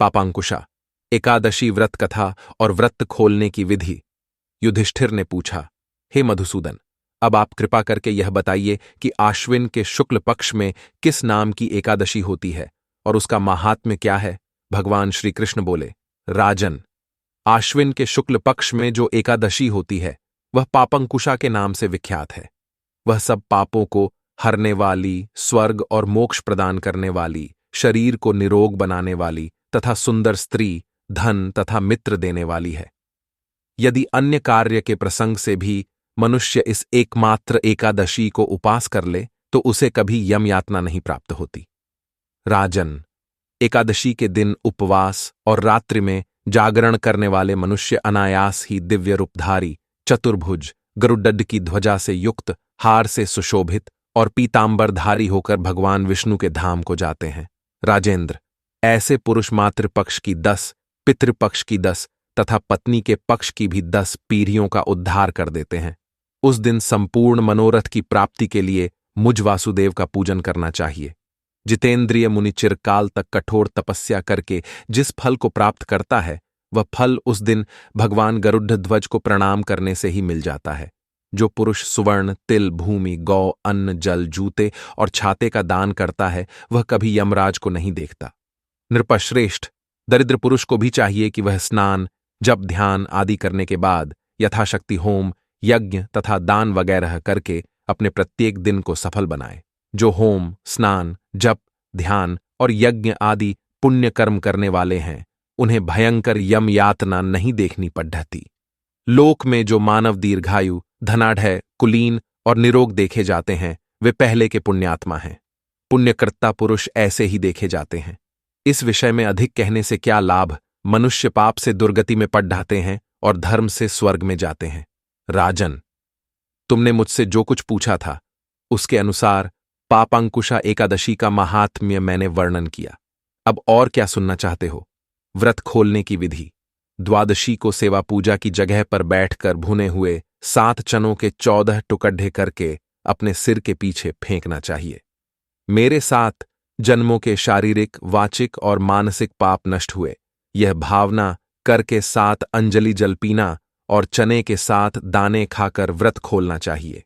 पापांकुशा, एकादशी व्रत कथा और व्रत खोलने की विधि। युधिष्ठिर ने पूछा, हे मधुसूदन, अब आप कृपा करके यह बताइए कि आश्विन के शुक्ल पक्ष में किस नाम की एकादशी होती है और उसका माहात्म्य क्या है। भगवान श्री कृष्ण बोले, राजन, आश्विन के शुक्ल पक्ष में जो एकादशी होती है वह पापंकुशा के नाम से विख्यात है। वह सब पापों को हरने वाली, स्वर्ग और मोक्ष प्रदान करने वाली, शरीर को निरोग बनाने वाली तथा सुंदर स्त्री, धन तथा मित्र देने वाली है। यदि अन्य कार्य के प्रसंग से भी मनुष्य इस एकमात्र एकादशी को उपास कर ले तो उसे कभी यम यातना नहीं प्राप्त होती। राजन, एकादशी के दिन उपवास और रात्रि में जागरण करने वाले मनुष्य अनायास ही दिव्य रूपधारी, चतुर्भुज, गरुड़ की ध्वजा से युक्त, हार से सुशोभित और पीतांबरधारी होकर भगवान विष्णु के धाम को जाते हैं। राजेंद्र, ऐसे पुरुष मातृपक्ष की 10, पितृपक्ष की 10 तथा पत्नी के पक्ष की भी 10 पीढ़ियों का उद्धार कर देते हैं। उस दिन संपूर्ण मनोरथ की प्राप्ति के लिए मुझ वासुदेव का पूजन करना चाहिए। जितेंद्रिय मुनि चिरकाल तक कठोर तपस्या करके जिस फल को प्राप्त करता है वह फल उस दिन भगवान गरुड़ ध्वज को प्रणाम करने से ही मिल जाता है। जो पुरुष सुवर्ण, तिल, भूमि, गौ, अन्न, जल, जूते और छाते का दान करता है वह कभी यमराज को नहीं देखता। नृपश्रेष्ठ, दरिद्र पुरुष को भी चाहिए कि वह स्नान, जप, ध्यान आदि करने के बाद यथाशक्ति होम, यज्ञ तथा दान वगैरह करके अपने प्रत्येक दिन को सफल बनाए। जो होम, स्नान, जप, ध्यान और यज्ञ आदि पुण्य कर्म करने वाले हैं उन्हें भयंकर यम यातना नहीं देखनी पड़ती। लोक में जो मानव दीर्घायु, धनाढ़, कुलीन और निरोग देखे जाते हैं वे पहले के पुण्यात्मा हैं। पुण्यकर्ता पुरुष ऐसे ही देखे जाते हैं। इस विषय में अधिक कहने से क्या लाभ। मनुष्य पाप से दुर्गति में पड़ जाते हैं और धर्म से स्वर्ग में जाते हैं। राजन, तुमने मुझसे जो कुछ पूछा था उसके अनुसार पापांकुशा एकादशी का महात्म्य मैंने वर्णन किया। अब और क्या सुनना चाहते हो। व्रत खोलने की विधि। द्वादशी को सेवा पूजा की जगह पर बैठकर भुने हुए 7 चनों के 14 टुकड़े करके अपने सिर के पीछे फेंकना चाहिए। मेरे 7 जन्मों के शारीरिक, वाचिक और मानसिक पाप नष्ट हुए, यह भावना करके 7 अंजलि जल पीना और चने के 7 दाने खाकर व्रत खोलना चाहिए।